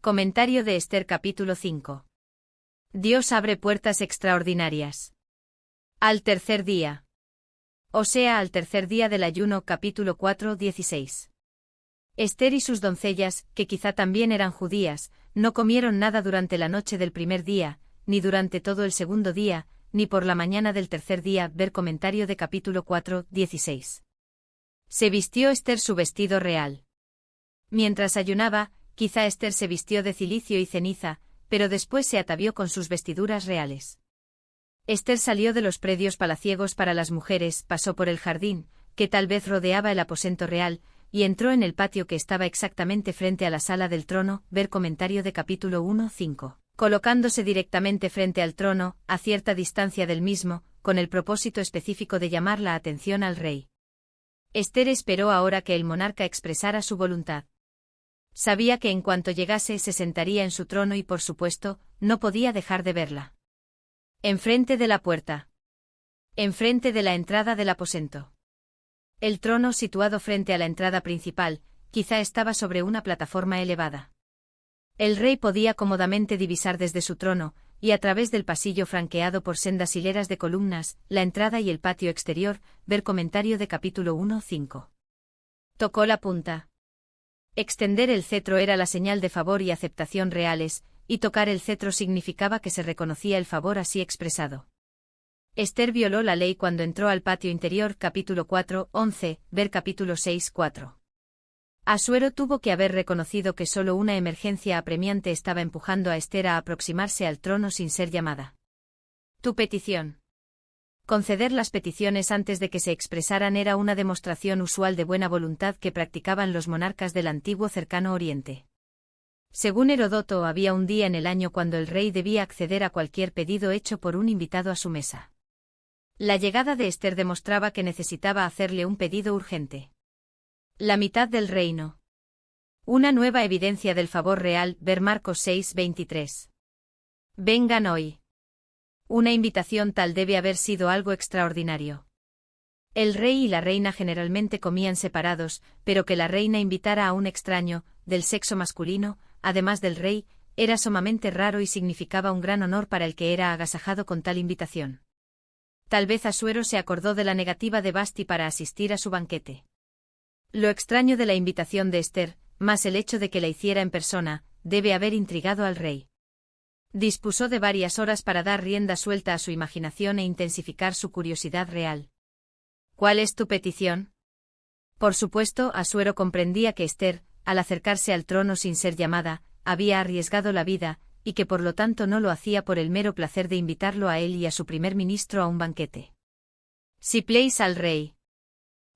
Comentario de Esther capítulo 5. Dios abre puertas extraordinarias. Al tercer día. O sea, al tercer día del ayuno capítulo 4, 16. Esther y sus doncellas, que quizá también eran judías, no comieron nada durante la noche del primer día, ni durante todo el segundo día, ni por la mañana del tercer día. Ver comentario de capítulo 4, 16. Se vistió Esther su vestido real. Mientras ayunaba, quizá Esther se vistió de cilicio y ceniza, pero después se atavió con sus vestiduras reales. Esther salió de los predios palaciegos para las mujeres, pasó por el jardín, que tal vez rodeaba el aposento real, y entró en el patio que estaba exactamente frente a la sala del trono. Ver comentario de capítulo 1, 5. Colocándose directamente frente al trono, a cierta distancia del mismo, con el propósito específico de llamar la atención al rey. Esther esperó ahora que el monarca expresara su voluntad. Sabía que en cuanto llegase se sentaría en su trono y por supuesto, no podía dejar de verla. Enfrente de la puerta. Enfrente de la entrada del aposento. El trono situado frente a la entrada principal, quizá estaba sobre una plataforma elevada. El rey podía cómodamente divisar desde su trono, y a través del pasillo franqueado por sendas hileras de columnas, la entrada y el patio exterior. Ver comentario de capítulo 1, 5. Tocó la punta. Extender el cetro era la señal de favor y aceptación reales, y tocar el cetro significaba que se reconocía el favor así expresado. Esther violó la ley cuando entró al patio interior. Capítulo 4, 11, ver capítulo 6, 4. Asuero tuvo que haber reconocido que solo una emergencia apremiante estaba empujando a Esther a aproximarse al trono sin ser llamada. Tu petición. Conceder las peticiones antes de que se expresaran era una demostración usual de buena voluntad que practicaban los monarcas del antiguo Cercano Oriente. Según Heródoto, había un día en el año cuando el rey debía acceder a cualquier pedido hecho por un invitado a su mesa. La llegada de Esther demostraba que necesitaba hacerle un pedido urgente. La mitad del reino. Una nueva evidencia del favor real. Ver Marcos 6, 23. Vengan hoy. Una invitación tal debe haber sido algo extraordinario. El rey y la reina generalmente comían separados, pero que la reina invitara a un extraño, del sexo masculino, además del rey, era sumamente raro y significaba un gran honor para el que era agasajado con tal invitación. Tal vez Asuero se acordó de la negativa de Vasti para asistir a su banquete. Lo extraño de la invitación de Esther, más el hecho de que la hiciera en persona, debe haber intrigado al rey. Dispuso de varias horas para dar rienda suelta a su imaginación e intensificar su curiosidad real. ¿Cuál es tu petición? Por supuesto, Asuero comprendía que Esther, al acercarse al trono sin ser llamada, había arriesgado la vida, y que por lo tanto no lo hacía por el mero placer de invitarlo a él y a su primer ministro a un banquete. Si place al rey.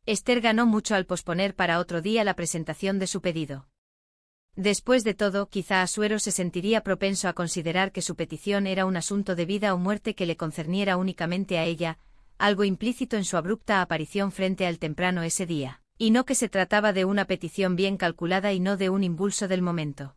Esther ganó mucho al posponer para otro día la presentación de su pedido. Después de todo, quizá Asuero se sentiría propenso a considerar que su petición era un asunto de vida o muerte que le concerniera únicamente a ella, algo implícito en su abrupta aparición frente al temprano ese día, y no que se trataba de una petición bien calculada y no de un impulso del momento.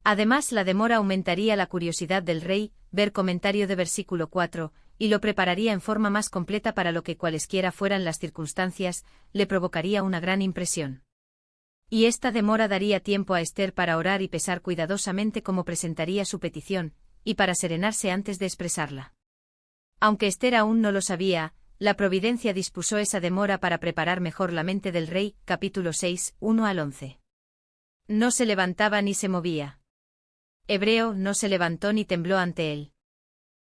Además, la demora aumentaría la curiosidad del rey. Ver comentario de versículo 4, y lo prepararía en forma más completa para lo que cualesquiera fueran las circunstancias, le provocaría una gran impresión. Y esta demora daría tiempo a Esther para orar y pesar cuidadosamente cómo presentaría su petición, y para serenarse antes de expresarla. Aunque Esther aún no lo sabía, la providencia dispuso esa demora para preparar mejor la mente del rey. Capítulo 6, 1 al 11. No se levantaba ni se movía. Hebreo no se levantó ni tembló ante él.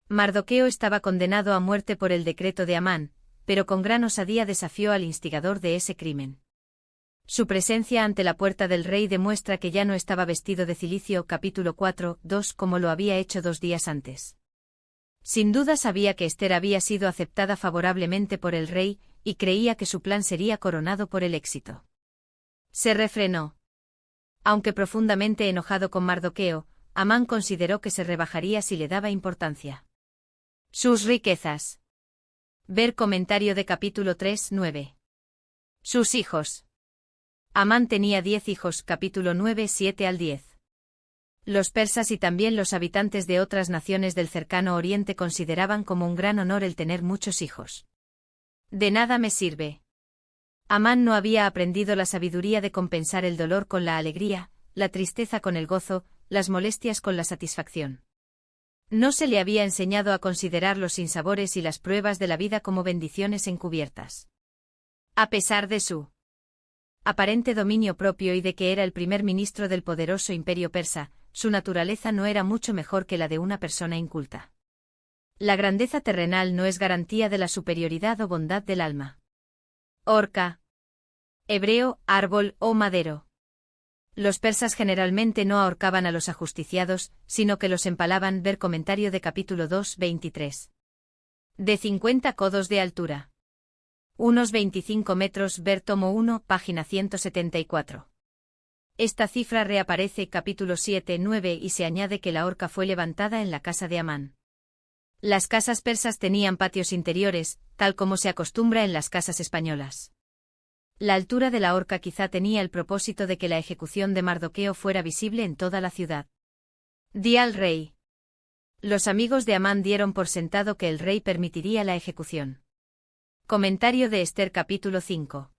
Mardoqueo estaba condenado a muerte por el decreto de Amán, pero con gran osadía desafió al instigador de ese crimen. Su presencia ante la puerta del rey demuestra que ya no estaba vestido de cilicio. Capítulo 4, 2 como lo había hecho 2 días antes. Sin duda sabía que Esther había sido aceptada favorablemente por el rey, y creía que su plan sería coronado por el éxito. Se refrenó. Aunque profundamente enojado con Mardoqueo, Amán consideró que se rebajaría si le daba importancia. Sus riquezas. Ver comentario de capítulo 3, 9. Sus hijos. Amán tenía 10 hijos. Capítulo 9, 7 al 10. Los persas y también los habitantes de otras naciones del Cercano Oriente consideraban como un gran honor el tener muchos hijos. De nada me sirve. Amán no había aprendido la sabiduría de compensar el dolor con la alegría, la tristeza con el gozo, las molestias con la satisfacción. No se le había enseñado a considerar los sinsabores y las pruebas de la vida como bendiciones encubiertas. A pesar de su aparente dominio propio y de que era el primer ministro del poderoso imperio persa, su naturaleza no era mucho mejor que la de una persona inculta. La grandeza terrenal no es garantía de la superioridad o bondad del alma. Horca. Hebreo, árbol o madero. Los persas generalmente no ahorcaban a los ajusticiados, sino que los empalaban. Ver comentario de capítulo 2, 23. De 50 codos de altura. Unos 25 metros. Ver tomo 1, página 174. Esta cifra reaparece capítulo 7, 9 y se añade que la horca fue levantada en la casa de Amán. Las casas persas tenían patios interiores, tal como se acostumbra en las casas españolas. La altura de la horca quizá tenía el propósito de que la ejecución de Mardoqueo fuera visible en toda la ciudad. Di al rey. Los amigos de Amán dieron por sentado que el rey permitiría la ejecución. Comentario de Esther capítulo 5.